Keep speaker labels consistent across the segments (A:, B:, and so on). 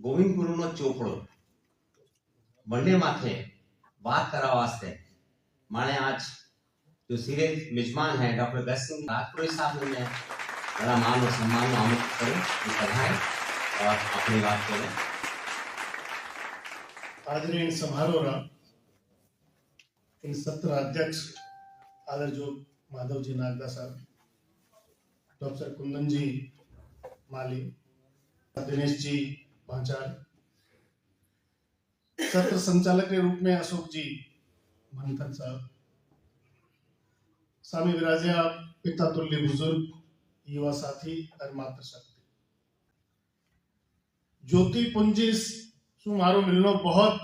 A: Govind Guru no चोपड़ो Monday माथे बात करा वास्ते माने आज जो सीरियस मेजमान है डॉक्टर गज सिंह राजपुरी साहब ने बड़ा मान और सम्मान आमंत्रित करें बधाई और अपनी बात करें।
B: आदरणीय समारोह इन सत्र अध्यक्ष आदर जो माधव जी नागदा साहब, डॉक्टर कुंदन जी माली, दिनेश जी पांचाल, सत्र संचालक के रूप में अशोक जी मंथन साहब, स्वामी विराजिया पिता तुल्य बुजुर्ग, युवा साथी और मात्र शक्ति, ज्योति पुंजी शू मारो मिलनो बहुत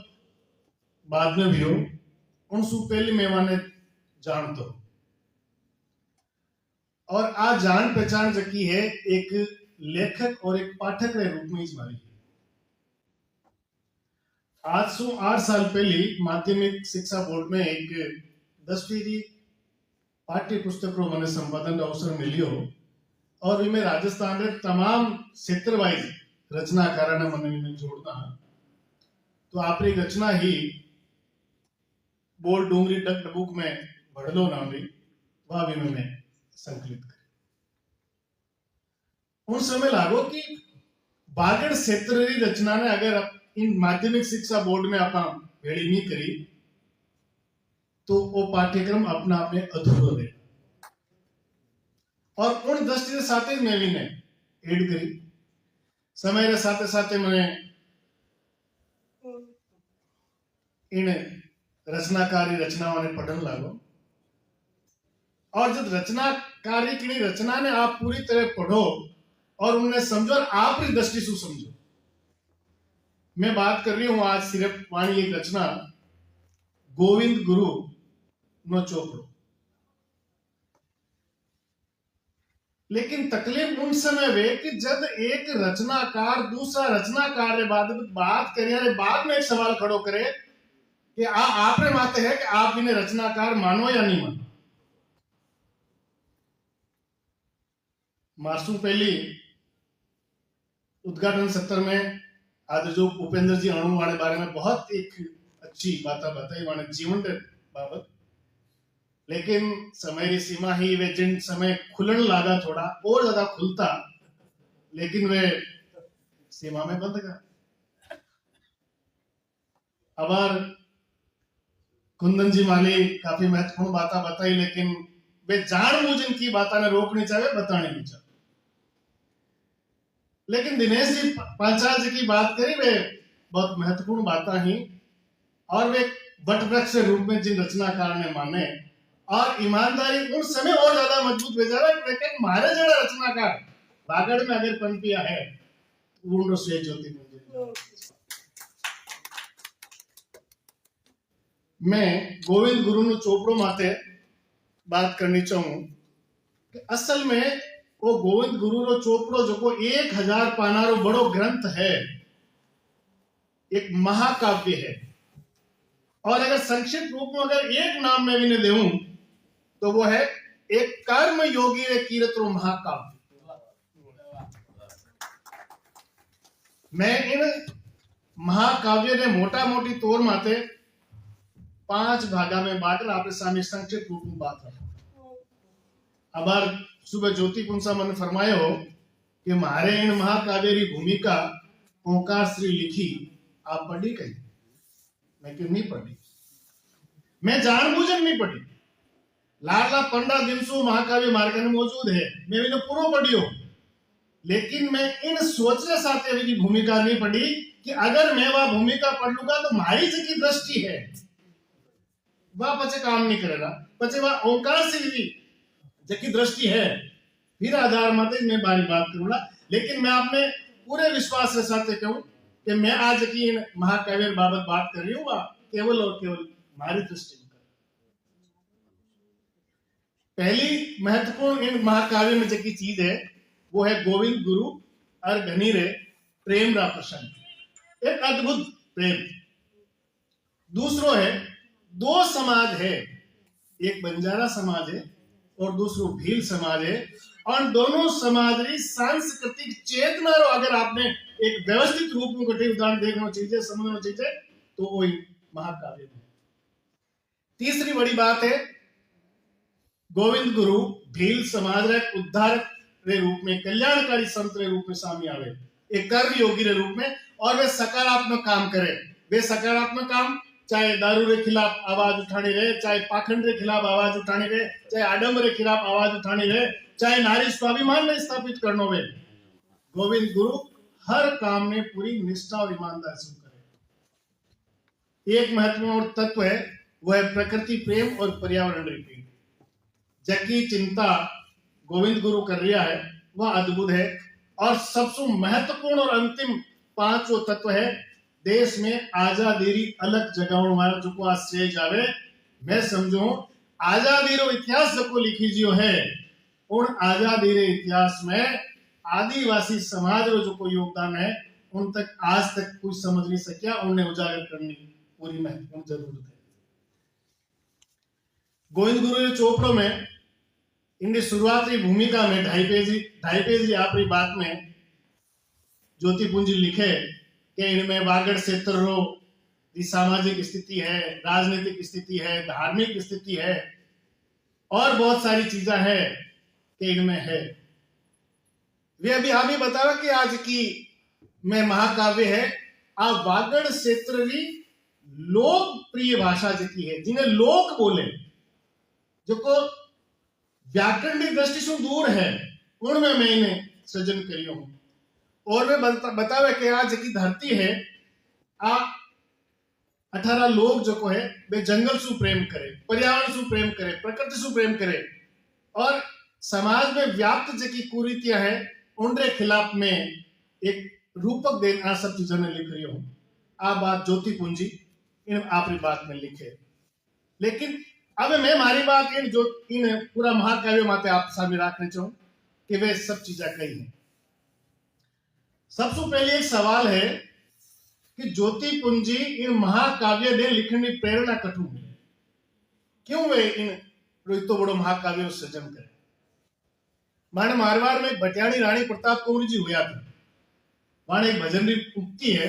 B: बाद में भी हो उन सु पहली मेहमाने जानतो और आज जान पहचान जकी है एक लेखक और एक पाठक के रूप में मारी। आज सु 8 साल पहले माध्यमिक शिक्षा बोर्ड में एक 10वीं की पाठ्य पुस्तक रो मैंने संपादन का अवसर मिलियो और भी मैं राजस्थान के तमाम क्षेत्र वाइज रचनाकार ने मैंने जोड़ता है तो आपरी रचना ही बोल डूंगरी डक डबुक में भड़लो ना भी वह भी मैं संकलित कर उन समय लागो कि बागड़ क्षेत्र की रचना ने अगर इन माध्यमिक शिक्षा बोर्ड में आप भेड़ी नहीं करी तो वो पाठ्यक्रम अपना आप में अधूरो रहे और उन दृष्टि के साथ ही मैं भी ने ऐड करी समय के साथ साथ मैंने इन रचनाकारी रचनाओं ने पढ़ने लागो और जब रचनाकारी की रचना ने आप पूरी तरह पढ़ो और उन्हें समझो और आप ही दृष्टि से समझो। मैं बात कर रही हूं आज सिर्फ वाणी एक रचना गोविंद गुरु नो चोपड़ो, लेकिन तकलीफ उन समय वे कि जब एक रचनाकार दूसरा रचनाकार बाद बात करे बाद में एक सवाल खड़ो करे कि आपने मानते हैं कि आप इन्हें रचनाकार मानो या नहीं मानो। मार्सू पहली उद्घाटन सत्र में आज जो उपेंद्र जी अणु वाले बारे में बहुत एक अच्छी बात बताई वाने जीवन बाबत, लेकिन समय की सीमा ही वे जिन समय खुलन लागा थोड़ा और ज्यादा खुलता लेकिन वे सीमा में बंद गया। अब कुंदन जी माली काफी महत्वपूर्ण बातें बताई लेकिन वे जानबूझ इनकी बातें ने रोकनी चाहिए बतानी नहीं चाहिए। लेकिन दिनेश जी पांचाल जी की बात करी वे बहुत महत्वपूर्ण बातें ही और वे वटवृक्ष के रूप में जिन रचनाकार ने माने और ईमानदारी उन समय और ज्यादा मजबूत हो जाए लेकिन मारे जड़ा रचनाकार बागड़ में अगर पनपिया है पूर्ण से ज्योति मैं गोविंद गुरु नो चोपड़ो माते बात करनी चाहूं कि असल में वो गोविंद गुरु रो चोपड़ो जो को 1000 पाना रो बड़ो ग्रंथ है, एक महाकाव्य है और अगर संक्षिप्त रूप में अगर एक नाम में भी ने देऊं तो वो है एक कर्म योगी रे कीरत रो महाकाव्य। मैं इन महाकाव्य ने मोटा मोटी तौर माते 5 भागा में बांटल आपके सामने संक्षिप्त रूप में बात है। अब सुबह ज्योति पुंसा मन फरमायो कि मारे इन महाकाव्य की भूमिका ओंकार श्री लिखी आप पढ़ी कहीं? मैं क्यों नहीं पढ़ी, मैं जानबूझन नहीं पढ़ी। लाडला 15 दिन से महाकाव्य मार्ग में मौजूद है, मैं भी पूरा पढ़ियो लेकिन मैं इन सोचने साथ अभी की भूमिका नहीं पढ़ी कि अगर मैं वह भूमिका पढ़ लूंगा तो मारी जी दृष्टि है वह पचे काम नहीं करेगा, पचे वह ओंकार से भी जबकि दृष्टि है फिर आधार मत मैं बारी बात करूंगा। लेकिन मैं अपने पूरे विश्वास के साथ कहूं कि मैं आज की महाकाव्य बाबत बात कर रही हूँ केवल और केवल हमारी दृष्टि में। पहली महत्वपूर्ण इन महाकाव्य में जबकि चीज है वो है गोविंद गुरु और घनी रे प्रेम रा प्रसंग, एक अद्भुत प्रेम। दूसरो है दो समाज है, एक बंजारा समाज है और दूसरो भील समाज है और दोनों समाज की सांस्कृतिक चेतना रो अगर आपने एक व्यवस्थित रूप में कटे उदाहरण देखना चाहिए, समझना चाहिए, तो वही महाकाव्य है। तीसरी बड़ी बात है, गोविंद गुरु भील समाज रे उद्धारक रे रूप में, कल्याणकारी संत रे रूप में सामने आवे, एक कर्म योगी रे रूप में, और वे सकारात्मक काम करे। वे सकारात्मक काम चाहे दारू के खिलाफ आवाज उठाने रहे, चाहे पाखंड के खिलाफ आवाज उठाने रहे, चाहे आडंबर के खिलाफ आवाज उठाने रहे, चाहे नारी स्वाभिमान में स्थापित करना हो, गोविंद गुरु हर काम में पूरी निष्ठा और ईमानदारी से करे। एक महत्वपूर्ण तत्व है, वह है प्रकृति प्रेम और पर्यावरण प्रेम। जबकि चिंता गोविंद गुरु कर रहा है वह अद्भुत है। और सबसे महत्वपूर्ण और अंतिम पांचों तत्व है, देश में आजादी अलग जगह वाला जो को आश्रय जावे। मैं समझू आजादी रो इतिहास जो लिखी जियो है, उन आजादी रे इतिहास में आदिवासी समाज रो जो को योगदान है, उन तक आज तक कोई समझ नहीं सकिया। उन्हें उजागर करने की पूरी महत्वपूर्ण जरूरत है। गोविंद गुरु चोपड़ों में इनकी शुरुआती भूमिका में 2.5 पेज आपकी बात में ज्योति पूंजी लिखे कि इनमें वागड़ क्षेत्र रो सामाजिक स्थिति है, राजनीतिक स्थिति है, धार्मिक स्थिति है, और बहुत सारी चीजें है कि इनमें है। वे अभी आप ही बताओ कि आज की में महाकाव्य है आ वागड़ क्षेत्र की लोकप्रिय भाषा जितनी है, जिन्हें लोक बोले, जो को व्याकरण की दृष्टि से दूर है, उनमें मैं इन्हें सृजन करियो हूं। और वे बतावे कि आज की धरती है आ 18 लोग जो को है वे जंगल से प्रेम करे, पर्यावरण से प्रेम करे, प्रकृति से प्रेम करे, और समाज में व्याप्त जो की कुरीतियां है उनके खिलाफ में एक रूपक देना सब चीजों में लिख रही हूं। आ बात ज्योति पूंजी इन आपकी बात में लिखे। लेकिन अब मैं हमारी बात इन पूरा महाकाव्य माते आप सामने रखने चाहूं कि वे सब चीजें कही हैं। सबसे पहले एक सवाल है कि ज्योति पूंजी इन महाकाव्य ने लिखने की प्रेरणा कठू मिली, क्यों वे इन तो बड़ो महाकाव्य सृजन करे। माने मारवाड़ में भटियाणी रानी प्रताप कौर जी हुआ था, वहां एक भजन भी उक्ति है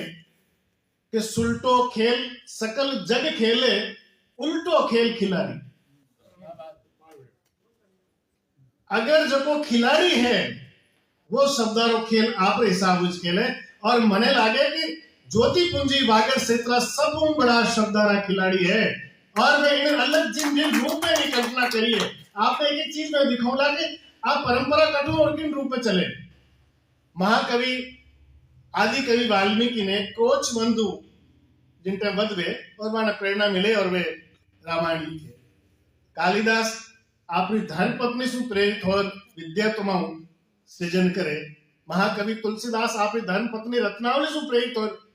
B: कि सुलटो खेल सकल जग खेले, उल्टो खेल खिलाड़ी। अगर जो को खिलाड़ी है वो शब्दारो खेल आप हिसाब से खेले, और मने लागे कि ज्योति पूंजी वागड़ क्षेत्र सब बड़ा शब्दारा खिलाड़ी है, और वे इन अलग जिन रूप में भी कल्पना करिए। आप एक चीज में दिखाऊंगा कि आप परंपरा कटू और किन रूप में चले। महाकवि आदि कवि वाल्मीकि ने कोच बंधु जिनके वध वे और वहां प्रेरणा मिले और वे रामायण लिखे। कालिदास अपनी धर्म पत्नी से प्रेरित और विद्या तुमाऊ सृजन करे। महाकवि तुलसीदास अपनी धर्म पत्नी रत्नावली से प्रेरित और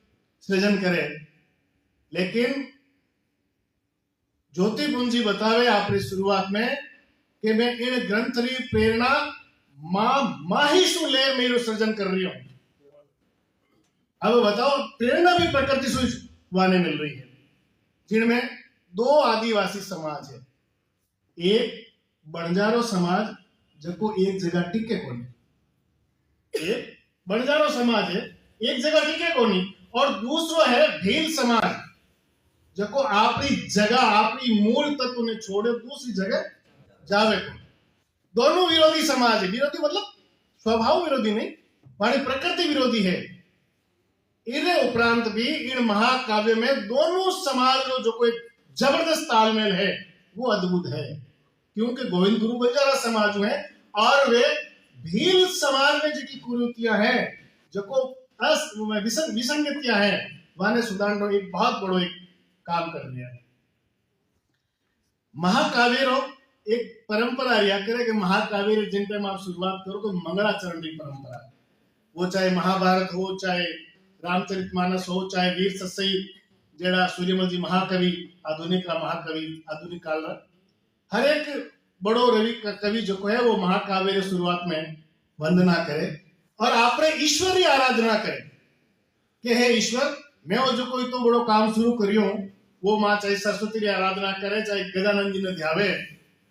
B: सृजन करे। लेकिन ज्योति पूंजी बतावे अपनी शुरुआत में कि मैं इन ग्रंथ री प्रेरणा माही सु ले मेरो सृजन कर रही हूं। अब बताओ, प्रेरणा भी प्रकृति से वाने मिल रही है, जिनमें 2 आदिवासी समाज है। एक बंजारो समाज जको एक जगह टिके कोनी, एक बंजारो समाज है एक जगह टिके कोनी, और दूसरा है भील समाज जको अपनी जगह अपनी मूल तत्व ने छोड़े दूसरी जगह जावे को। दोनों विरोधी समाज है। विरोधी मतलब स्वभाव विरोधी नहीं, मानी प्रकृति विरोधी है। इन्हें उपरांत भी इन महाकाव्य में दोनों समाज जो कोई जबरदस्त तालमेल है वो अद्भुत है, क्योंकि गोविंद गुरु बंजारा समाज है और वे भील समाज में जो कुरीतियां हैं, जो को विसंगतियां हैं, वहां सुधारने एक बहुत बड़ो एक काम कर रहा है। महाकाव्य रो एक परंपरा रिया करे कि महाकाव्य जिन टाइम आप शुरुआत करो तो मंगलाचरण की परंपरा, वो चाहे महाभारत हो, चाहे रामचरितमानस हो, चाहे वीर सत्सई जेड़ा सूर्यमल जी महाकवि आधुनिक महाकवि आधुनिक काल हर एक बड़ो रवि कवि जो है वो महाकाव्य शुरुआत में वंदना करे और आपने ईश्वर की आराधना करे कि हे ईश्वर, मैं वो जो कोई तो बड़ो काम शुरू करियो, वो मां चाहे सरस्वती की आराधना करे, चाहे गजानंद जी ने ध्यावे,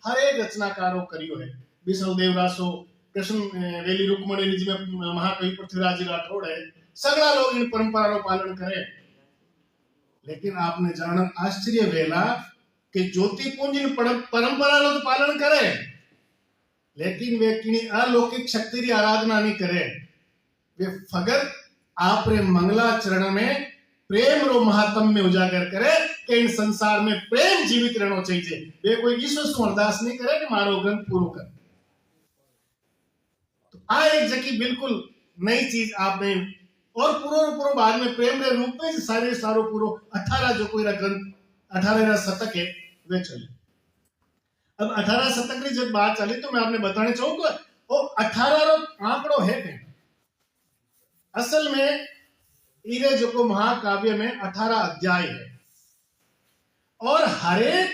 B: हर एक रचनाकारों करियो है। विष्णु देवरास हो, कृष्ण वेली रुक्मणी जी में महाकवि पृथ्वीराज जी राठौड़ है, सगळा लोग इन परंपराનું પાલન કરે. लेकिन आपने जाना आश्चर्य वेला कि ज्योतिपुंज इन परंपराનું तो पालन करे, लेकिन वे किनी अलौकिक शक्ति की आराधना नहीं करे. वे फगत आपरे मंगलाचरण में प्रेम रो महात्म्य उजागर करे कि इन संसार में प्रेम जीवित रहना चाहिए. वे कोई ईश्वर से अरदास नहीं करे कि मारो ग्रंथ पूरो कर. तो आ एक जकी बिल्कुल नई चीज आपने और पूरो बाद में प्रेम रे रूप में सारे सारो पूरो 18 जो कोई ग्रंथ 18 शतक है वे चले. अब 18 शतक की जब बात चली तो मैं आपने बताने चाहूंगा वो 18 रो आंकड़ो है क्या. असल में इरे जो को महाकाव्य में 18 अध्याय है और हर एक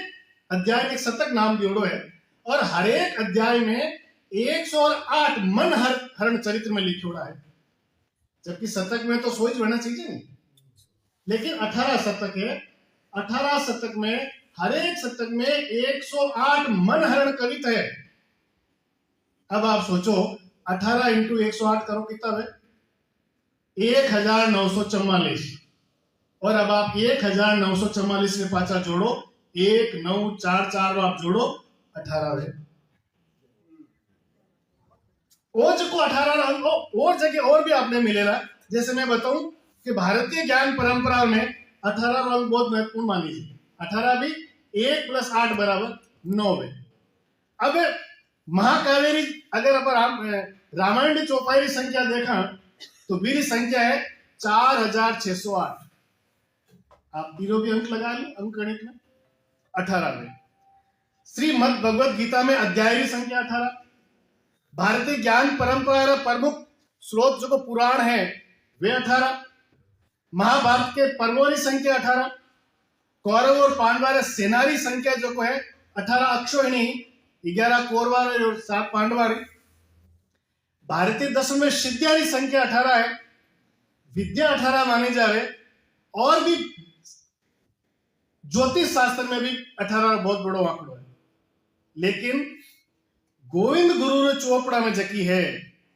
B: अध्याय में एक शतक नाम दियोड़ो है और हर एक अध्याय में 108 मन हरण चरित्र में लिखोड़ा है. जबकि शतक में तो सोच रहना चाहिए नहीं, लेकिन 18 शतक है. 18 शतक में हर एक शतक में 108 मन हरण कविता है. अब आप सोचो 18 इंटू 108 करो कितना है 1944. और अब आप 1944 में पाचा जोड़ो 1944 आप जोड़ो 18 है. और जो को 18 और जगह और भी आपने मिलेगा. जैसे मैं बताऊं कि भारतीय ज्ञान परंपरा में 18 अंक बहुत महत्वपूर्ण मानी है. 18 भी 1 + 8 = 9 है. अब महाकावेरी अगर अपन रामायण की चौपाई की संख्या देखा तो वीर संख्या है 4608. आप तीनों भी अंक लगा लो अंक गणित में 18 में. श्रीमद् भगवत गीता में अध्याय की संख्या 18. भारतीय ज्ञान परंपरा प्रमुख स्रोत जो पुराण है वे 18. महाभारत के पर्वों की संख्या 18. कौरव और पांडवा सेनारी संख्या जो को है 18 अक्षोहिणी 11 कौरवा और 7 पांडवा. भारतीय दशम में सिद्धिया की संख्या 18 है. विद्या 18 मानी जावे और भी ज्योतिष शास्त्र में भी 18 बहुत बड़ो आंकड़ो है. लेकिन गोविंद गुरु रे चोपड़ा में जकी है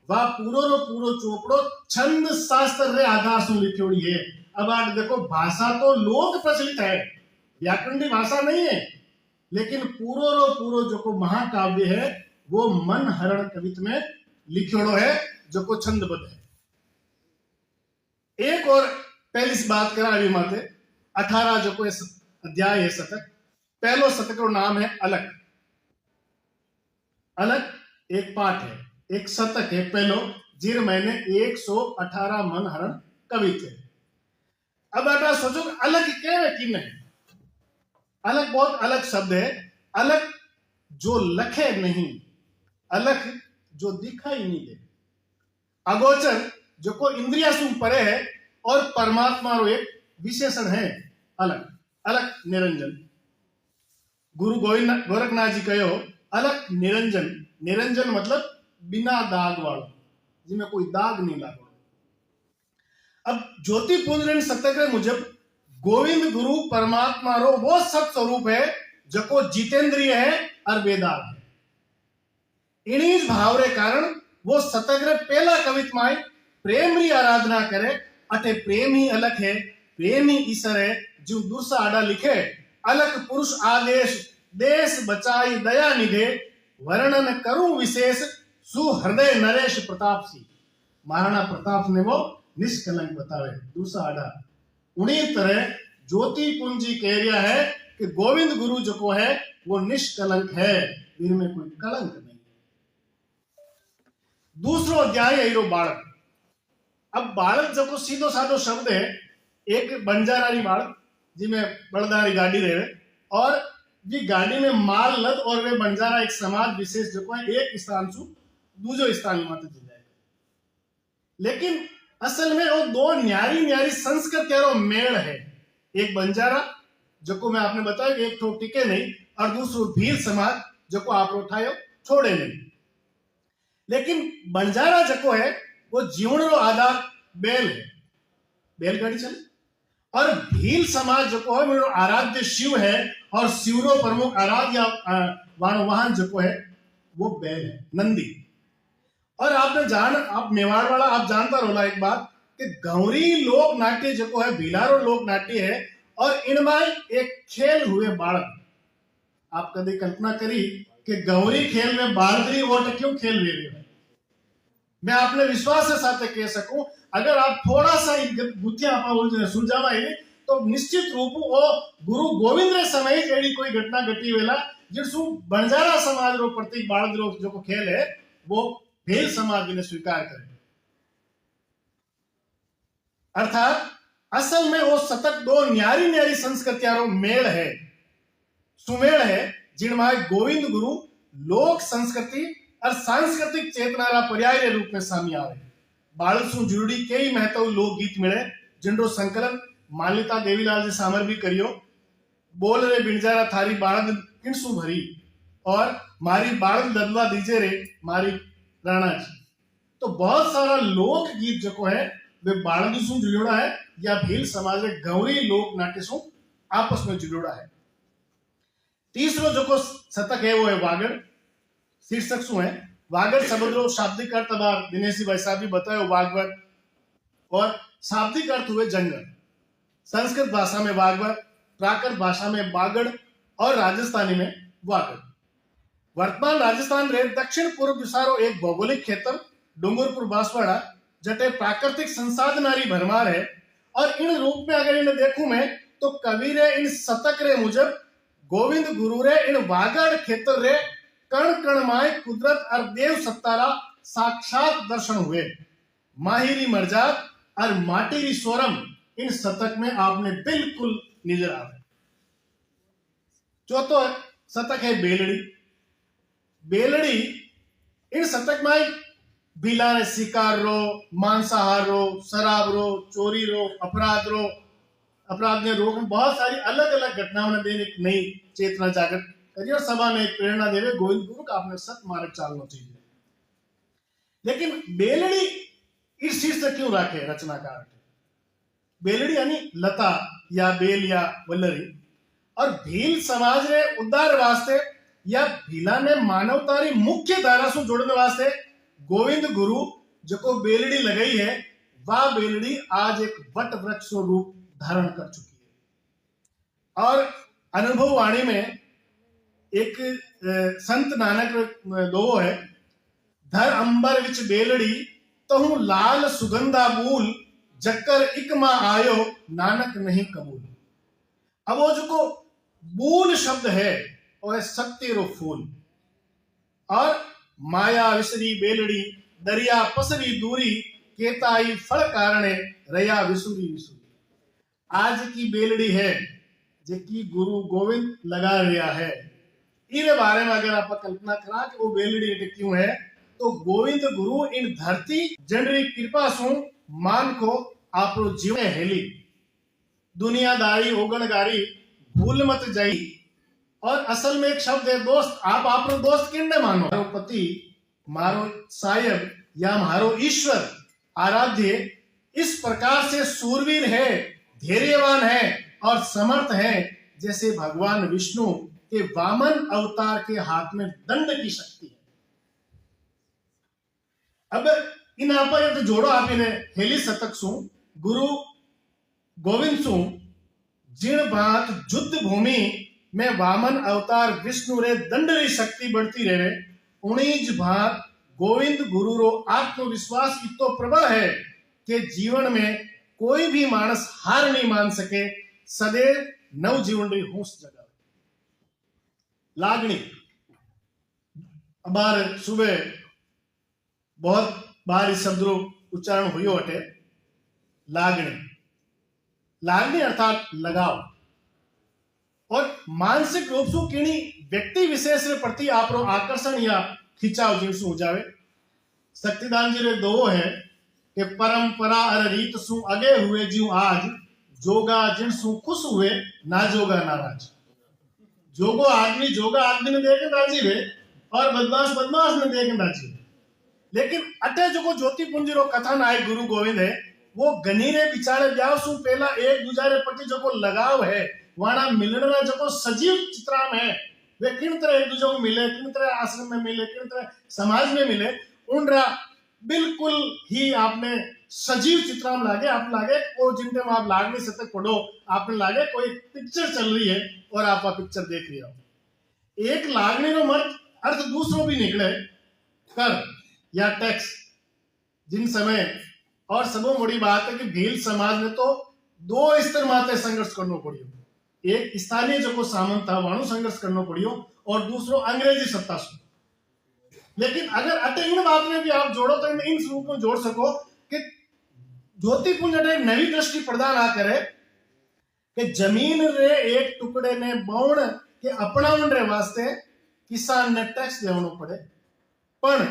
B: वह पूरो चोपड़ो छंद शास्त्र रे आधार से लिखोड़ी है. अब आप देखो भाषा तो लोक प्रचलित है, व्याकरण की भाषा नहीं है, लेकिन पूरो जो को महाकाव्य है वो मन हरण कवित में लिखोड़ो है जो को छंदबद्ध है. एक और पहली सी बात करा अभी माते 18 जो को अध्याय है शतक. पहलो शतक का नाम है अलग. अलग एक पाठ है, एक शतक है पहलो जिर महीने 118 मन हरण कवित है. अब बेटा सोचो अलग क्या है कि नहीं. अलग बहुत अलग शब्द है. अलग जो लखे नहीं, अलग जो दिखाई नहीं दे. अगोचर जो को इंद्रिया से परे है और परमात्मा रो एक विशेषण है अलग. अलग निरंजन गुरु गोरखनाथ जी कहो अलग निरंजन. निरंजन मतलब बिना दाग वालों जिसमें कोई दाग नहीं लागो. अब ज्योतिपुंज सत्याग्रह मुजब गोविंद गुरु परमात्मा रो वो सत स्वरूप है जो को जितेंद्रिय है और वेदांत है. इन्हीं भाव रे कारण वो सत्याग्रह पहला कवित माई प्रेम री आराधना करे. अटे प्रेम ही अलग है, प्रेम ही ईश्वर है. जो दूसरा आड़ा लिखे अलग पुरुष आदेश देश बचाई दया निधे वर्णन करूं विशेष सुहृदय नरेश प्रताप सी. महाराणा प्रताप ने वो निष्कलंक बतावे. दूसरा आड़ा उन्हीं तरह ज्योति कुंजी कह रहा है कि गोविंद गुरु जो को है वो निष्कलंक है, इनमें कोई कलंक नहीं. दूसरो अध्याय है हीरो बालक. अब बालक जो को सीधो साधो शब्द है. एक बंजारारी बालक जिसमें बड़दारी गाड़ी रहे और जी गाड़ी में माल लद और वे बंजारा एक समाज विशेष जो को है एक स्थान से दूसरे स्थान में मत जाएगा. लेकिन असल में वो दो न्यारी संस्कृतियों मेल है. एक बंजारा जो को मैं आपने बताया एक ठो टिके नहीं और दूसरो भील समाज जो को आप उठायो छोड़े नहीं. लेकिन बंजारा जो को है वो जीवन रो आधार बैल है, बैलगाड़ी चले. और भील समाज जो को है वो आराध्य शिव है और शिवरो प्रमुख आराध्य वाहन जो को है वो बैल है नंदी. और आपने आप मेवाड़ वाला आप जानता रहोला एक बात कि गौरी लोक नाट्य जो है भीलारो लोक नाट्य है और इनमें एक खेल हुए बालक। आप कभी कल्पना करी कि गौरी खेल में बालगरी वोट क्यों खेल रही है। मैं आपने विश्वास के साथ कह सकूं, अगर आप थोड़ा सा गुत्थियां सुलझावाएंगे तो निश्चित रूप वो गुरु गोविंद रे समय एड़ी कोई घटना घटी वेला जिसु बंजारा समाज रो प्रतीक बालद रो जो खेल है वो भेल समाज ने स्वीकार करे। अर्थात असल में वो सतत दो न्यारी न्यारी संस्कृतियां रो मेल है, सुमेल है, जिनमें गोविंद गुरु लोक संस्कृति और सांस्कृतिक चेतना रा पर्याय रे रूप में सामी आवे। बालक सु जुड़ी कई महत्व लोकगीत मिले जिनरो संकलन मान्यता देवीलाल जी सामर भी करियो। बोल रे बिणजारा थारी बाळद किणसु भरी और मारी बाळद ददवा दीजे रे मारी राणा जी। तो बहुत सारा लोक गीत जो है वे बाळद सु जुड़ोड़ा है या भील समाज रे गौरी लोक नाट्य सु आपस में जुड़ोड़ा है। तीसरो जो शतक है वो है वागड़। शीर्षक सु है वागड़ शब्द रो शाब्दिक अर्थ बार दिनेश जी भाई साहब भी बतायो वागवर और शाब्दिक अर्थ हुए जंगल। संस्कृत भाषा में वागवर, प्राकृत भाषा में बागड़ और राजस्थानी में वागड़। वर्तमान राजस्थान रे दक्षिण पूर्व दिशारो एक भौगोलिक क्षेत्र डूंगरपुर बांसवाड़ा जटे प्राकृतिक संसाधनारी भरमार है। और इन रूप में अगर इन्हें देखूं मैं तो कवि रे इन शतक रे मुजब गोविंद गुरु रे इन वागड़ क्षेत्र रे कण कण माय कुदरत और देव सत्तारा साक्षात दर्शन हुए। माहिरी मर्जात और माटीरी सोरम इन शतक में आपने बिल्कुल नजर आवे। चौथो शतक है बेलड़ी। बेलड़ी इन शतक में भीला ने शिकार रो, मांसाहार रो, शराब रो, चोरी रो, अपराध ने रोक बहुत सारी अलग अलग घटनाओं ने देने एक नई चेतना जागृत करी और सभा में एक प्रेरणा देवे गोविंद गुरु का आपने सत मार्ग चालना चाहिए। लेकिन बेलड़ी इस शीर्षक क्यों रखे रचनाकार? बेलड़ी यानी लता या बेल या वल्लरी और भील समाज रे उद्धार वास्ते या भीला ने मानवतारी मुख्य धारा से जोड़ने वास्ते गोविंद गुरु जो बेलड़ी लगाई है वह बेलड़ी आज एक वट वृक्ष रूप धारण कर चुकी है। और अनुभव वाणी में एक संत नानक दो है, धर अंबर विच बेलड़ी तहु लाल सुगंधा बूल जक्कर इकमा आयो नानक नहीं कबूल। अब वो जो को बूल शब्द है वो है सत्य रो फूल। और माया विसरी बेलड़ी दरिया पसरी दूरी केताई फल कारणे रया विसुरी विसुरी। आज की बेलड़ी है जेकी गुरु गोविंद लगा रहा है। इरे बारे में अगर आप कल्पना करा कि वो बेलड़ी क्यों है तो गोविंद गुरु इन धरती जनरी कृपा सु मान को आप जीवन हेली दुनियादारी ओगणगारी भूल मत जाई। और असल में एक शब्द है दोस्त। आप दोस्त किन्ने मानो? मारो पति, मारो सायब या मारो ईश्वर आराध्य इस प्रकार से सूरवीर है, धैर्यवान है और समर्थ है जैसे भगवान विष्णु के वामन अवतार के हाथ में दंड की शक्ति है। अब इन आप तो जोड़ो आप इन्हें हेली शतक सु गुरु गोविंद सु जिन बात युद्ध भूमि में वामन अवतार विष्णु रे दंड री शक्ति बढ़ती रहे उन्नीज भाग गोविंद गुरु रो आत्मविश्वास इतो प्रबल है कि जीवन में कोई भी मानस हार नहीं मान सके। सदैव नव जीवन री होश जगावे। लागणी अबार सुबह बहुत बार इस शब्द उच्चारण हुई हटे। लागणी लागणी अर्थात लगाव और मानसिक रूप से किणी व्यक्ति विशेष के प्रति आप आकर्षण या खिंचाव जिनसु हो जावे। शक्तिदान जी रे दो है कि परंपरा अर रीत सु अगे हुए जीव आज जोगा जिनसु खुश हुए ना जोगा नाराज। जोगो आदमी जोगा आदमी ने देखे राजी वे और बदमाश बदमाश ने देखे राजी वे। लेकिन अटे जो ज्योति पुंज रो कथन आए गुरु गोविंद है वो गनीरे बिचारे ब्याह सु पहला एक दूसरे के प्रति जो लगाव है वाणा मिलना जो सजीव चित्राम है वे किन तरह एक दूसरे को मिले, किन तरह आश्रम में मिले, किन तरह समाज में मिले, उनरा बिल्कुल ही आपने सजीव चित्र में लागे आप लागे वो जिन टाइम आप लाग नहीं सकते पढ़ो आपने लागे कोई पिक्चर चल रही है और आप पिक्चर देख रहे हो। एक लागने नो अर्थ दूसरो भी निकले कर या टैक्स जिन समय और सबो बड़ी बात है कि भील समाज में तो दो स्तर माते संघर्ष करना पड़ियो। एक स्थानीय जो को सामंत था वाणु संघर्ष करना पड़ियो और दूसरो अंग्रेजी सत्ता से। लेकिन अगर अटे इन बात में भी आप जोड़ो तो इन स्वरूप में जोड़ सको कि ज्योतिपुंज अटे नवी दृष्टि प्रदान आ करे कि जमीन रे एक टुकड़े ने बौण के अपनावन रे वास्ते किसान ने टैक्स देवनो पड़े पण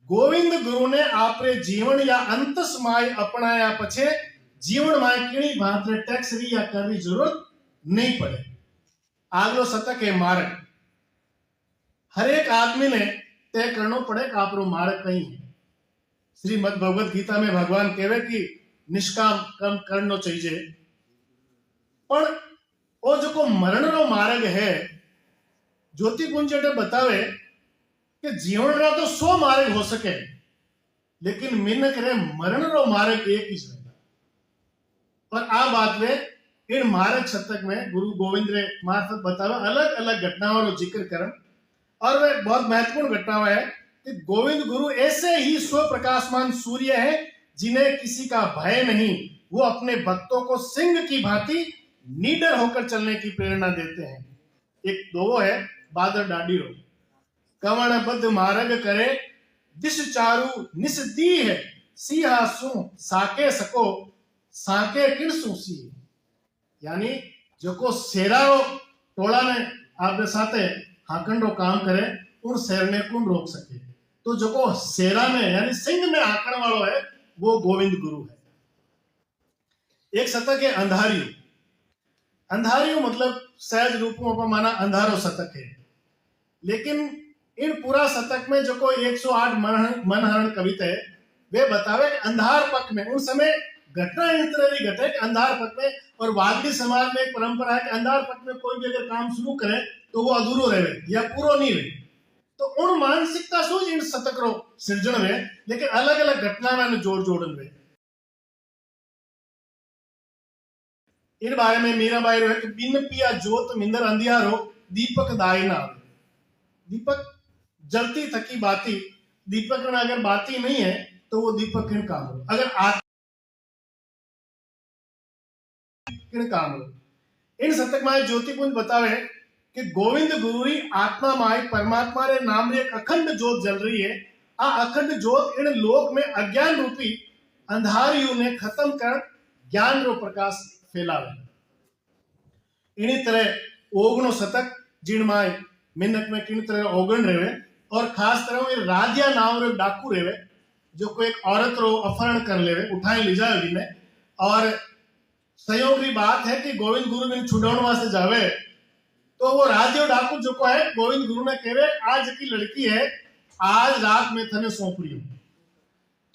B: गोविंद गुरु ने आपरे जीवन या अंतस माय अपनाया पछे जीवन माय किणी भात रे टैक्स री या करनी जरूरत नहीं पड़े। आगलो शतक है मार्ग। हर एक आदमी ने तय करना पड़े कि आपरो मार्ग कहीं है। श्रीमद् भगवत गीता में भगवान कहवे कि निष्काम कर्म करनो चाहिए पर वो जो को मरण रो मार्ग है ज्योतिपुंज बतावे कि जीवन रा तो 100 मार्ग हो सके लेकिन मिनक रे मरण रो मार्ग एक ही है। और आ बात में इन मार्ग शतक में गुरु गोविंद रे मार्फत बतावे अलग अलग घटनाओं रो जिक्र करन और वे बहुत महत्वपूर्ण घटना है कि गोविंद गुरु ऐसे ही स्वप्रकाशमान सूर्य है जिन्हें किसी का भय नहीं, वो अपने भक्तों को सिंह की भांति निडर होकर चलने की प्रेरणा देते हैं। एक दो है बादर डाडी रो कवणबद्ध मार्ग करे दिश चारु निसदी है सिहा सु साके सको साके किन सुसी। यानी जो को सेरारो टोला ने आपने साथे हाकन रो काम करे उन शेर ने कौन रोक सके। तो जो को सेरा में यानी सिंह में हाकन वालों है वो गोविंद गुरु है। एक शतक है अंधारियो। अंधारियो मतलब सहज रूपों पर माना अंधारो शतक है। लेकिन इन पूरा शतक में जो कोई 108 मनहरण कविता है वे बतावे कि अंधार पक में उन समय घटना इस तरह की घटे कि अंधार पक में और वाल्मीकि समाज में एक परंपरा है कि अंधार पक में कोई भी अगर काम शुरू करे तो वो अधूरो रहे या पूरा नहीं रहे। तो उन मानसिकता सूझ इन शतक रो सृजन में लेकिन अलग अलग घटना में जोड़ जोड़न में इन बारे में मीराबाई रो है कि बिन पिया जोत मिंदर अंधियारो दीपक दाई ना। दीपक जलती थकी बाती दीपक में अगर बाती नहीं है तो वो दीपक किन काम हो अगर किन काम हो। इन शतक माय ज्योतिपुंज बतावे कि गोविंद गुरु री आत्मा माय परमात्मा रे नाम रे एक अखंड ज्योत जल रही है। आ अखंड ज्योत इन लोक में अज्ञान रूपी अंधारियों ने खत्म कर ज्ञान रो प्रकाश फैलावे। इनी तरह ओगणो शतक जिन माय मिनक में किन तरह ओगण रहे और खास तरह ये राधिया नाम रे डाकू रहे जो कोई एक औरत रो अपहरण कर लेवे उठाए ले जाए ने। और संयोग की बात है कि गोविंद गुरु ने छुड़ाने वास्ते जावे तो वो राधियो डाकू जो को है गोविंद गुरु ने कहे आज की लड़की है आज रात में थने सौंप रही हूं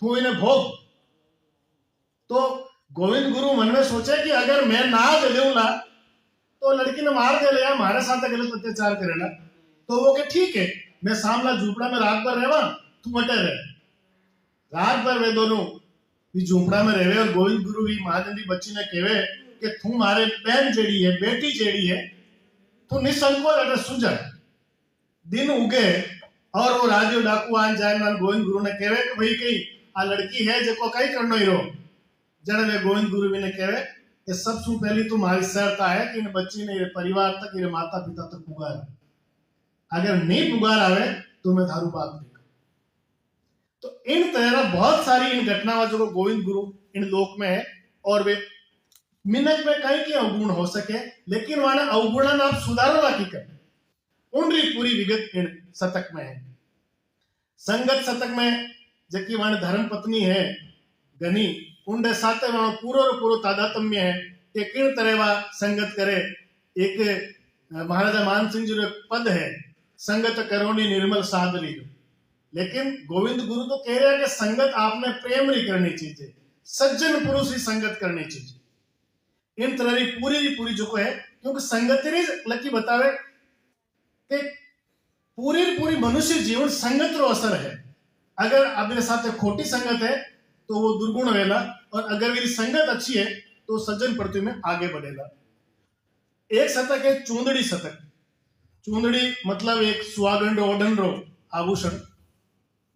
B: तू इन्हें भोग। तो गोविंद गुरु मन में सोचे कि अगर मैं ना गलूंगा तो लड़की ने मार दे लिया हमारे साथ गलत अत्याचार करेगा। तो वो के ठीक है मैं सामला झूपड़ा में रात भर रहवा तू अटे रहे। रात भर वे दोनों झूपड़ा में रहे और गोविंद गुरु की महानंदी बच्ची ने कहे कि तू मारे बहन जेड़ी है बेटी जेड़ी है तू निसंकोच अगर सुझा। दिन उगे और वो राजू डाकू आन जाए गोविंद गुरु ने कहे कि भाई कहीं आ लड़की है जो कई करनो ही रो। जड़ वे गोविंद गुरु भी ने कहे कि सबसे पहली तुम्हारी शर्ता है कि इन बच्ची ने परिवार तक इन माता पिता तक पुगार अगर नहीं पुगार आवे तो मैं थारू बात नहीं। तो इन तरह बहुत सारी इन घटनाओं जो गोविंद गुरु इन लोक में है और वे मिनट में कहीं की अवगुण हो सके लेकिन वाला अवगुणन आप सुधारो राखी कर उनरी पूरी विगत इन शतक में है। संगत शतक में जबकि वाण धर्म पत्नी है गनी उनके साथ पूरो तादात्म्य है कि किन तरह वा संगत करे। एक महाराजा मान सिंह जी पद है संगत करोनी निर्मल साधरी। लेकिन गोविंद गुरु तो कह रहे हैं कि संगत आपने प्रेम नहीं करनी चाहिए सज्जन पुरुष ही संगत करनी चाहिए। इन तरह की पूरी जो है क्योंकि संगत लकी बतावे कि पूरी मनुष्य जीवन संगत रो असर है। अगर आपके साथ खोटी संगत है तो वो दुर्गुण वेला, और अगर मेरी संगत अच्छी है तो सज्जन पृथ्वी में आगे बढ़ेगा। एक शतक है चूंदड़ी शतक। चूंदड़ी मतलब एक सुहागण रो ओढ़न रो आभूषण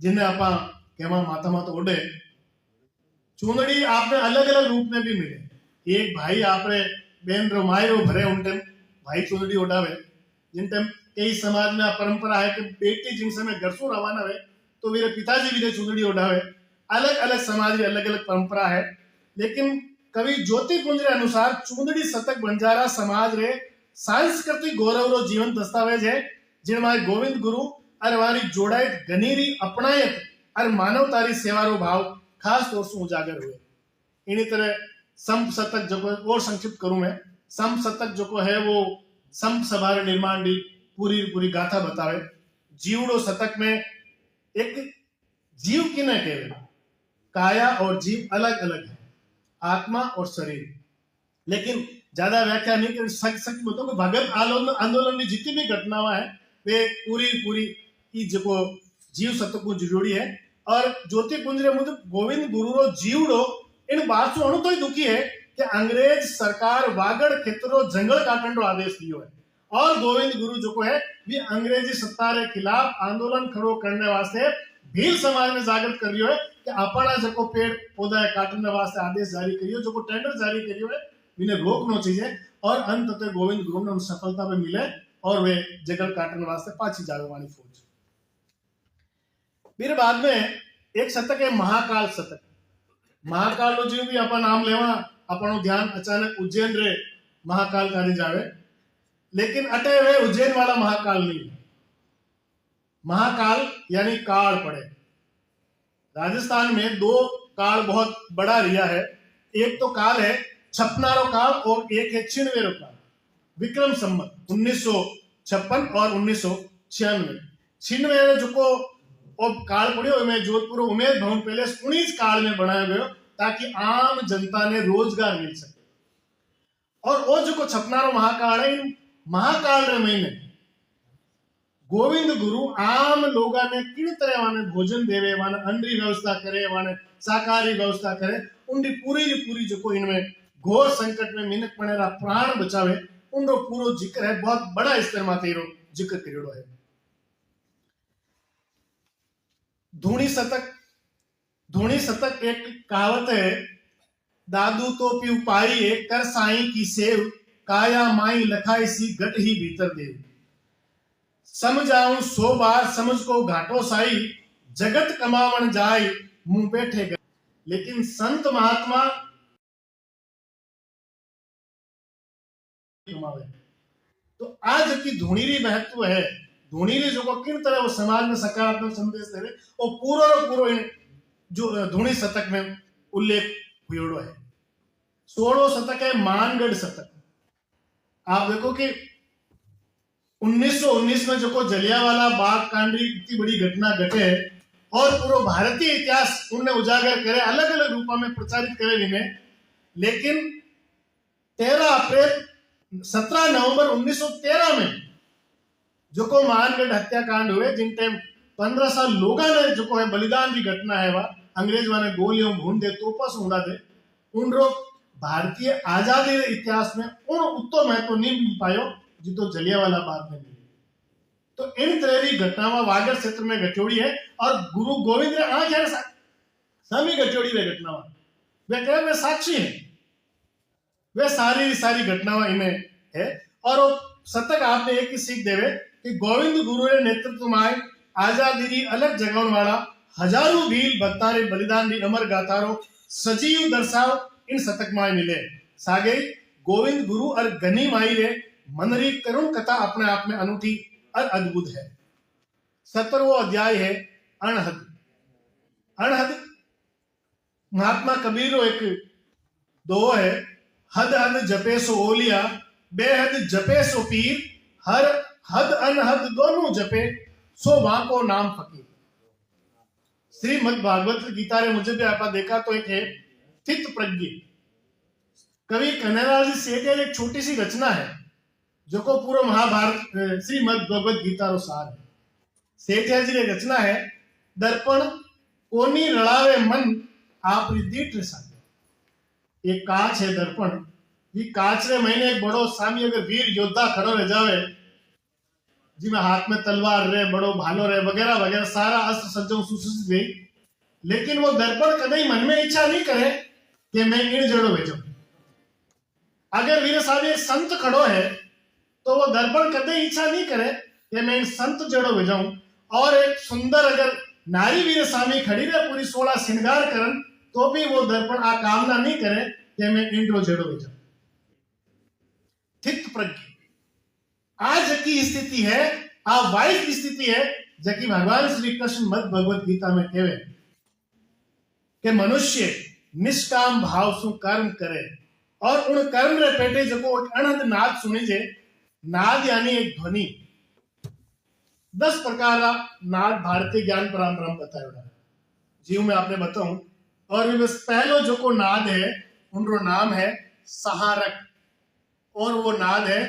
B: जिन्हें आपा कहवा माथा माथा ओढ़े। चूंदड़ी आपने अलग अलग रूप में भी मिले। एक भाई आपने बेन रो माय रो भरे उन टाइम भाई चूंदड़ी ओढ़ावे। जिन टाइम कई समाज में आ परंपरा है कि बेटी जिन समय घर से रवाना है तो मेरे पिताजी भी चूंदड़ी ओढ़ावे। अलग अलग समाज में अलग अलग परंपरा है, लेकिन कवि ज्योति कुंज रे अनुसार चूंदड़ी शतक बंजारा समाज रे सांस्कृतिक गौरव रो जीवन दस्तावेज है, जिनमें गोविंद गुरु और वारी जोड़ायत घनीरी अपनायत और मानवतारी सेवा रो भाव खास तौर से उजागर हुए। इन्हीं तरह संप शतक जो और संक्षिप्त करूं मैं, संप शतक जो है वो संप सभा रे निर्माण री पूरी पूरी गाथा बतावे। जीवड़ो शतक में एक जीव किने कहे, काया और जीव अलग अलग है, आत्मा और शरीर। लेकिन ज्यादा व्याख्या नहीं कर सच बताऊं कि भगत आंदोलन की जितनी भी घटनाएं है वे पूरी जो जीव शतक को जोड़ी है। और ज्योति कुंज रे मुझे गोविंद गुरु रो जीवड़ो इन बात से अणु तो ही दुखी है कि अंग्रेज सरकार वागड़ खेतरो जंगल काटन रो आदेश दियो है, और गोविंद गुरु जो है भी अंग्रेजी सत्ता के खिलाफ आंदोलन खड़ो करने वास्ते भील समाज में जागृत कर रही है कि अपना जो पेड़ पौधा काटने वास्ते आदेश जारी करियो, जो टेंडर जारी करियो है इन्हें रोकना चाहिए। और अंततः गोविंद गुरु ने उन सफलता में मिले और वे जंगल काटने वास्ते पाछी जावे वाली फौज। फिर बाद में एक शतक है महाकाल शतक। महाकाल नो जो भी अपन नाम लेवा अपनो ध्यान अचानक उज्जैन रे महाकाल का जावे, लेकिन अटे वे उज्जैन वाला महाकाल नहीं। महाकाल यानी काल पड़े। राजस्थान में दो काल बहुत बड़ा रिया है। एक तो काल है छपनारो काल और एक है छिनवेरो काल। विक्रम संवत 1956 और 1996 छिनवेरो जो को और काल पड़ियो में जोधपुर उमेद भवन पैलेस 19 काल में बनाया गयो ताकि आम जनता ने रोजगार मिल सके। और वो जो को छपनारो महाकाल है, इन महाकाल रे महीने गोविंद गुरु आम लोगा ने किन तरह वाने भोजन देवे, वाने अंडरी व्यवस्था करे, वाने शाकाहारी व्यवस्था करे, उनकी पूरी जो को इनमें घोर संकट में मिनक पनेरा प्राण बचावे उनको पूरो जिक्र है। बहुत बड़ा स्तर माथे रो जिक्र करेड़ो है। धूणी शतक एक कहावत है, दादू तो पीऊ पाई कर साई की सेव, काया माई लखाई सी घट ही भीतर देव। समझाऊं 100 बार समझ को घाटो साई, जगत कमावन जाय मुंह बैठे गए। लेकिन संत महात्मा कमावे। तो आज की धूणीरी महत्व है। धूणीरी जो किन तरह वो समाज में सकारात्मक संदेश दे और पूरो जो धूणी शतक में उल्लेख हुए है। 16 शतक है मानगढ़ शतक। आप देखो कि 1919 में जो को जलियांवाला बाग कांड की इतनी बड़ी घटना घटे और पूरा भारतीय इतिहास उन्हें उजागर करे, अलग अलग रूपों में प्रचारित करे इन्हें। लेकिन 17 नवंबर 1913 में जो को मानगढ़ हत्याकांड हुए, जिन टाइम 15 साल लोगों ने जो को है बलिदान की घटना है, वह अंग्रेज वाले गोलियों भून दे तोपा से उड़ा दे उन भारतीय आजादी के इतिहास में उन उत्तो महत्व नहीं मिल पायो जितो जलियांवाला बाग में मिली। तो इन तरह की घटनावां वागड़ क्षेत्र में घटोड़ी है और गुरु गोविंद ने आंख है समी घटोड़ी वे घटनावां वे कहे वे साक्षी है, वे सारी घटनावां इनमें है। और वो शतक आपने एक ही सीख देवे कि गोविंद गुरु ने नेतृत्व में आजादी की अलग जगह वाला हजारों भील भक्ता रे बलिदान की अमर गाथारो सजीव दर्शाव इन शतक में मिले। सागे गोविंद गुरु और गनी माई रे मनरी करुण कथा अपने आप में अनूठी और अद्भुत है। 17वां अध्याय है अनहद। अनहद महात्मा कबीर रो एक दो है, हद हद जपे सो ओलिया, बेहद जपे सो पीर, हर हद अनहद दोनों जपे सो वाको नाम फकीर। श्रीमद् भागवत गीता रे मुझे भी आपा देखा तो एक है स्थित प्रज्ञ। कवि कन्हैयालाल जी सेठ एक छोटी सी रचना है जो को पूरा महाभारत श्रीमद् भगवत गीता रो सार है। सेठिया जी की रचना है, दर्पण कोनी रड़ावे मन, आप दीठ रे सागर एक कांच है दर्पण ये कांच रे महीने एक बड़ो सामी अगर वीर योद्धा खड़ो रह जावे जिसमें हाथ में तलवार रहे बड़ो भालो रहे वगैरह वगैरह सारा अस्त्र सज्जों सुसज्जित रही, लेकिन वो दर्पण कदई मन में इच्छा नहीं करे कि मैं इन जड़ो भेजो। अगर वीर साहब एक संत खड़ो है तो वो दर्पण कदई इच्छा नहीं करे कि मैं इन संत जड़ो भेजाऊं। और एक सुंदर अगर नारी वीर स्वामी खड़ी रहे पूरी 16 श्रृंगार करन तो भी वो दर्पण आ कामना नहीं करे कि मैं इंद्रो जड़ो भेजाऊं। थिक प्रज्ञ आज की स्थिति है, आ वाइफ स्थिति है जबकि भगवान श्री कृष्ण मद भगवत गीता में कहवे कि मनुष्य निष्काम भाव सु कर्म करे और उन कर्म रे पेटे जको अनंत नाद सुनी जे। नाद यानी एक ध्वनि 10 प्रकार का नाद भारतीय ज्ञान परंपरा में बताया जीव में आपने बताऊं। और बस पहलो जो को नाद है उनरो नाम है सहारक और वो नाद है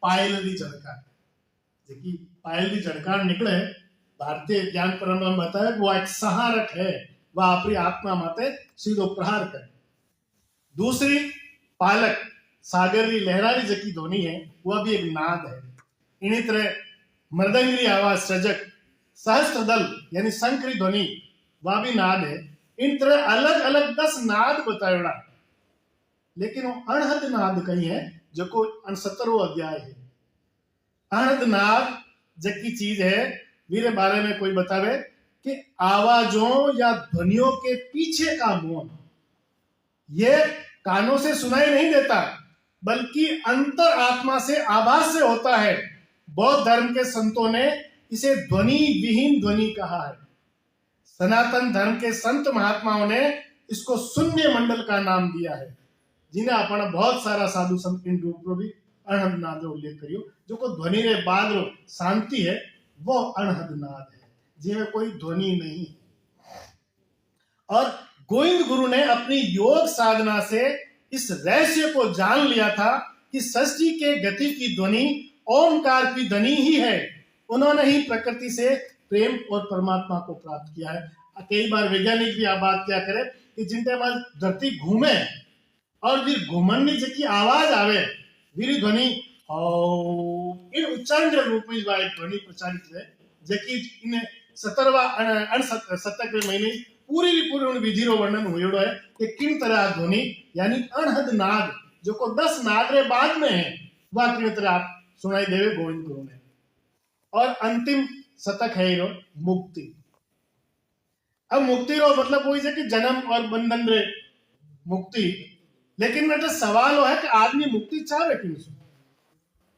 B: पायल दी झड़कार। जेकी पायल दी झड़कार निकले भारतीय ज्ञान परंपरा में बताया वो एक सहारक है, वह अपनी आत्मा माते सीधो प्रहार करे। दूसरी पालक सागर की लहरारी जकी ध्वनि है वह भी एक नाद है। इन्हीं तरह मृदंगी आवाज सृजक सहस्त्र दल यानी शंकरी ध्वनि वह भी नाद है। इन तरह अलग अलग 10 नाद बतायोड़ा, लेकिन वो अनहद नाद कही है जो को 69वां अध्याय है। अनहद नाद जकी चीज है मेरे बारे में कोई बतावे कि आवाजों या ध्वनियों के पीछे का मौन ये कानों से सुनाई नहीं देता बल्कि अंतर आत्मा से आभास से होता है। बौद्ध धर्म के संतों ने इसे ध्वनि विहीन ध्वनि कहा है। सनातन धर्म के संत महात्माओं ने इसको शून्य मंडल का नाम दिया है, जिन्हें अपना बहुत सारा साधु संत इन रूप भी अनहद नाद उल्लेख करियो। जो को ध्वनि रे बाद शांति है वो अनहद नाद है जिसमें कोई ध्वनि नहीं। और गोविंद गुरु ने अपनी योग साधना से इस रहस्य को जान लिया था कि सृष्टि के गति की ध्वनि ओमकार की ध्वनि ही है। उन्होंने ही प्रकृति से प्रेम और परमात्मा को प्राप्त किया है। कई बार वैज्ञानिक भी आप बात क्या करे कि जिन टाइम धरती घूमे और फिर घूमने की आवाज आवे वीर ध्वनि इन उच्चारण के रूप में एक ध्वनि प्रचारित है जबकि इन 17वां शतक के महीने पूरी उन विधि रो वर्णन हुएड़ो है कि किन तरह ध्वनि यानी अनहद नाद जो को 10 नाद रे बाद में है वह किन तरह आप सुनाई देवे गोविंद गुरु ने। और अंतिम शतक है रो मुक्ति। अब मुक्ति रो मतलब वही है कि जन्म और बंधन रे मुक्ति, लेकिन मतलब सवाल है कि आदमी मुक्ति चाहे कि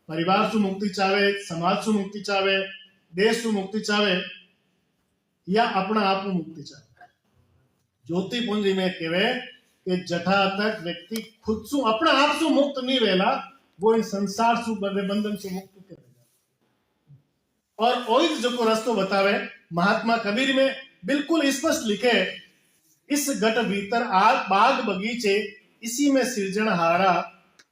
B: परिवार से मुक्ति चाहे, समाज से मुक्ति चाहे, देश से मुक्ति चाहे या अपना आप मुक्ति चाहे। ज्योति पुंजी में कहवे कि जठा तक व्यक्ति खुद से अपना आप से मुक्त नहीं रहला वो इन संसार से बंधन से मुक्त करेगा। और वही जो को रास्ता बतावे महात्मा कबीर में बिल्कुल स्पष्ट लिखे इस गट भीतर आग बाग बगीचे इसी में सृजन हारा,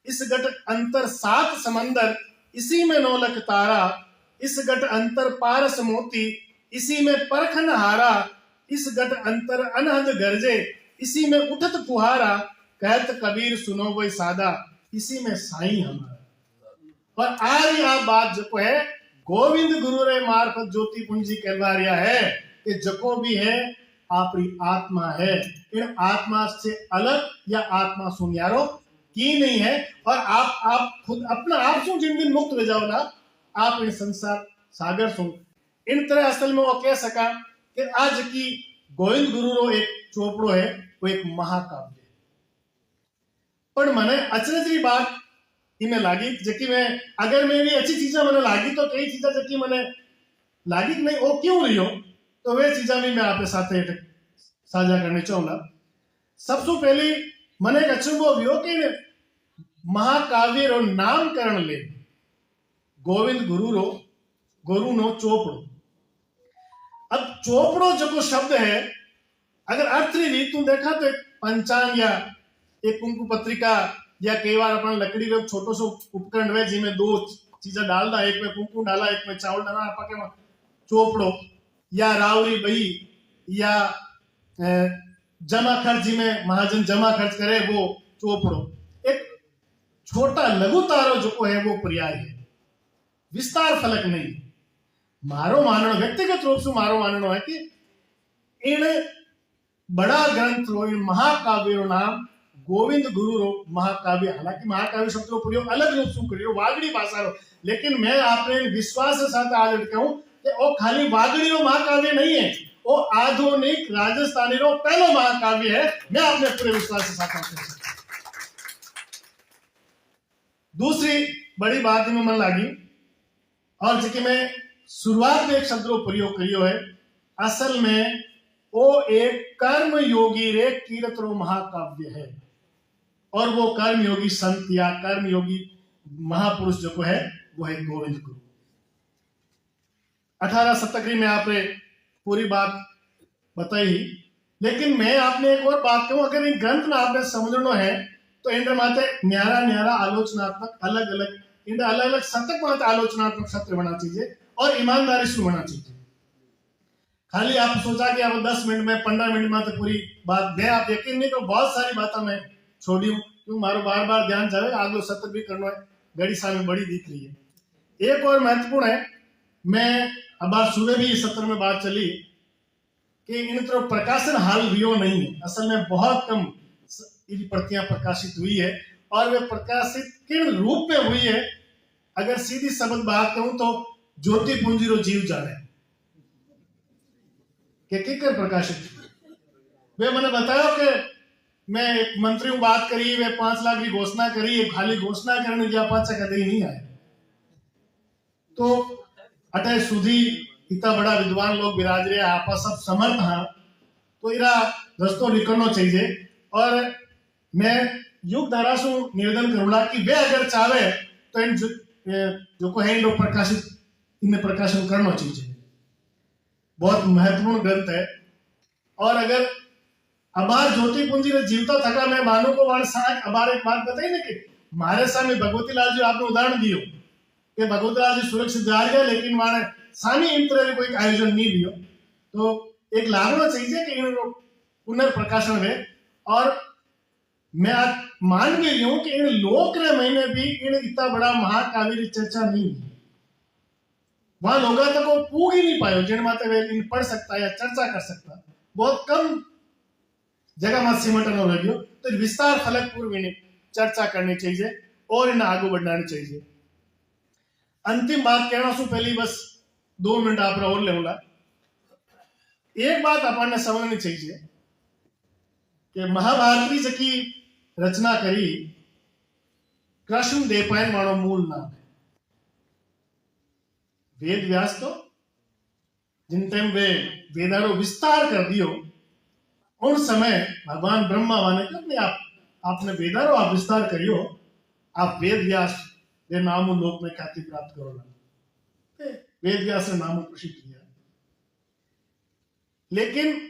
B: इस गट अंतर 7 समंदर इसी में 9 लख तारा, इस गट अंतर पारस मोती इसी में परखन हारा, इस गट अंतर अनहद गरजे इसी में उठत फुहारा, कहत कबीर सुनो वही सादा इसी में साईं हमारा। और आज आप बात जो है गोविंद गुरु रे मार्फत ज्योति पुंजी कहवारिया है कि जको भी है आपरी आत्मा है, इन आत्मा से अलग या आत्मा सुनियारो की नहीं है। और आप खुद अपना आप सु जिन दिन मुक्त हो जाओ ना आप इन संसार सागर सुन। इन तरह असल में वो कह सका कि आज की गोविंद गुरु रो एक चोपड़ो है वो एक महाकाव्य। पर मने अचरज की बात इमें लागी जबकि मैं अगर मेरी अच्छी चीजें मैंने लागी तो कई चीजें जबकि मैंने लागी कि नहीं वो क्यों रही हो तो वे चीजें भी मैं आपके साथ साझा करनी चाहूंगा। सबसे पहले मने एक अचंभो हुआ कि महाकाव्य रो नामकरण ले गोविंद गुरु नो चोपड़ो। अब चोपड़ो जो शब्द है अगर अर्थ रीत देखा तो एक पंचांग या एक कुंकु पत्रिका या कई बार अपन लकड़ी में छोटो सो उपकरण है जिसमें 2 चीजें डालना, एक में कुंकु डाला एक में चावल डाला अपन चोपड़ो या रावरी बही या जमा खर्च में महाजन जमा खर्च करे वो चोपड़ो, एक छोटा लघु तारो जो है वो पर्याय है, विस्तार फलक नहीं। मारो माननो व्यक्तिगत रूप से मारो माननो है कि इन बड़ा ग्रंथ रो, इन महाकाव्य रो नाम गोविंद गुरु रो महाकाव्य। हालांकि महाकाव्य शब्द रो प्रयोग अलग रूप से करियो, वागड़ी भाषा रो, लेकिन मैं आपने विश्वास के साथ आज कहूं कि वो खाली वागड़ी रो महाकाव्य नहीं है, वो आधुनिक राजस्थानी रो पहलो महाकाव्य है। मैं अपने पूरे विश्वास के साथ कहूं। दूसरी बड़ी बात में मन लागी, और जी मैं शुरुआत में एक शब्द रो प्रयोग करियो है, असल में वो एक कर्म योगी रे कीरत रो महाकाव्य है, और वो कर्म योगी संत या कर्म योगी महापुरुष जो है वो है गोविंद गुरु। 18 शतकरी में आपने पूरी बात बताई, लेकिन मैं आपने एक और बात कहूं, अगर इन ग्रंथ में आपने समझना है तो इंद्र माते न्यारा न्यारा आलोचनात्मक अलग अलग शतक माते आलोचनात्मक सत्र बना चाहिए और ईमानदारी से होना चाहिए। खाली आप सोचा कि आप 10 मिनट में 15 मिनट में तो पूरी बात मैं आप यकीन नहीं तो बहुत सारी बातें मैं छोड़ी हूं, क्योंकि मारो बार बार ध्यान जाए, आगे सत्र भी करना है, घड़ी सामने बड़ी दिख रही है। एक और महत्वपूर्ण है, मैं अब आज सुबह भी इस सत्र में बात चली कि इन तरफ प्रकाशन हाल वियो नहीं है, असल में बहुत कम प्रतियां प्रकाशित हुई है, और वे प्रकाशित किन रूप में हुई है, अगर सीधी शब्द बात कहूं तो ज्योति पुंजी रो जीव जाने के कर प्रकाशित। वे मैंने बताया कि मैं एक मंत्री हूं, बात करी, वे 5 लाख की घोषणा करी, खाली घोषणा करने की पाचा कदे नहीं आए। तो अटे सुधी इतना बड़ा विद्वान लोग विराज रहे, आप सब समर्थ हाँ, तो इरा रस्तो निकलना चाहिए। और मैं युग धारा से निवेदन करूंगा कि वे अगर चाहे तो इन जो को है इन प्रकाशित इनमें प्रकाशन करना चाहिए, बहुत महत्वपूर्ण ग्रंथ है। और अगर अबार ज्योति पुंजी ने जीवता थका मैं मानो को वाण साथ अबार एक बात बताई ना कि मारे सामने भगवती लाल जी आपने उदाहरण दियो कि भगवती लाल जी सुरक्षित जा रहे, लेकिन माने सामने इन तरह कोई आयोजन नहीं दियो, तो एक लागना चाहिए कि इन पुनर्प्रकाशन में। और मैं आज मान भी रही हूं कि इन लोक रे महीने भी इन इतना बड़ा महाकाव्य की चर्चा नहीं हुई, वहां लोग तक वो पूग ही नहीं पायो जिन माते वे इन पढ़ सकता या चर्चा कर सकता, बहुत कम जगह में सिमटन हो रही हो। तो विस्तार फलक पूर्व इन्हें चर्चा करनी चाहिए और इन्हें आगे बढ़ानी चाहिए। अंतिम बात कहना सु पहले बस 2 मिनट आप और लेऊंगा। एक बात अपन ने समझनी चाहिए कि महाभारत की जकी रचना करी कृष्ण देवपायन मानो मूल नाम है। वेद व्यास तो जिन टाइम वे वेदारो विस्तार कर दियो, उन समय भगवान ब्रह्मा माने कि आपने वेदारो आप विस्तार करियो, आप वेद व्यास वे नामो लोक में ख्याति प्राप्त करो ना, वेद व्यास ने नामो प्रसिद्ध किया। लेकिन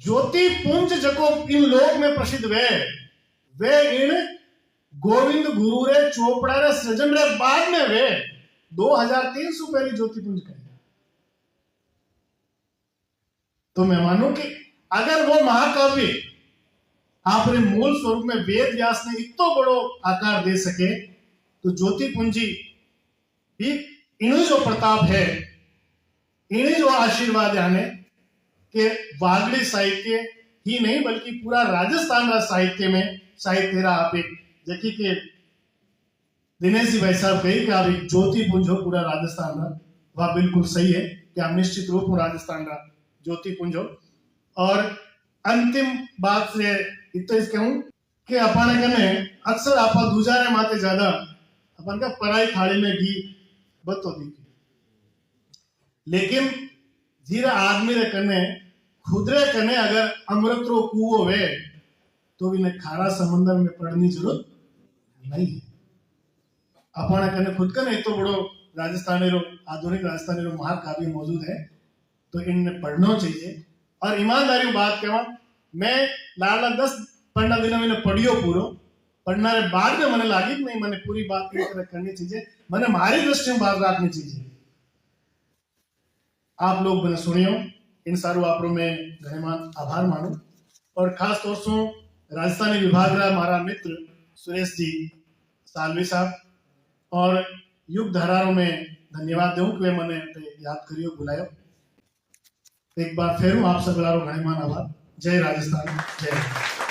B: ज्योति पुंज जको इन लोक में प्रसिद्ध वे इन गोविंद गुरु रे चोपड़ा रे सृजन रे बाद में वे 2300 पहले ज्योति पुंज करेगा। तो मैं मानूं कि अगर वो महाकाव्य आपने मूल स्वरूप में वेद व्यास ने इतना बड़ो आकार दे सके, तो ज्योति पुंजी भी इन्हीं जो प्रताप है, इन्हीं जो आशीर्वाद है कि वागड़ी साहित्य ही नहीं बल्कि पूरा राजस्थान का साहित्य में साहित्य रहा। आप एक जबकि के दिनेश जी भाई साहब कही कि आप एक ज्योति पुंज हो पूरा राजस्थान का, वह बिल्कुल सही है कि आप निश्चित रूप में राजस्थान का ज्योति पुंज हो। और अंतिम बात से इतना कहूं कि अपन कने अक्सर आप दूसरे माते ज्यादा अपन का पराई थाली में घी बतो दी, लेकिन जीरा आदमी रे कने खुदरे कने अगर अमृत रो कुओ वे तो इन्हें खारा समंदर में पड़नी जरूरत नहीं है। अपन कने खुद कने तो बड़ो राजस्थानी रो आधुनिक राजस्थानी रो महाकाव्य मौजूद है, तो इन्हें पढ़ना चाहिए। और ईमानदारी बात कहवा, मैं लाला 10-15 दिन में पढ़ियो पूरो, पढ़ना रे बाद में मैंने लागी नहीं मैंने पूरी बात करनी चाहिए, मैंने हमारी दृष्टि में बात रखनी चाहिए। आप लोग मैंने सुनियो, इन सारू आप में धन्यवाद आभार मानो। और खास तौर से राजस्थानी विभाग रा मारा मित्र सुरेश जी सालवी साहब और युग धाराओं में धन्यवाद दूं कि वे मैंने याद करियो बुलायो। एक बार फिर आप सब घणे मान आभार। जय राजस्थान, जय।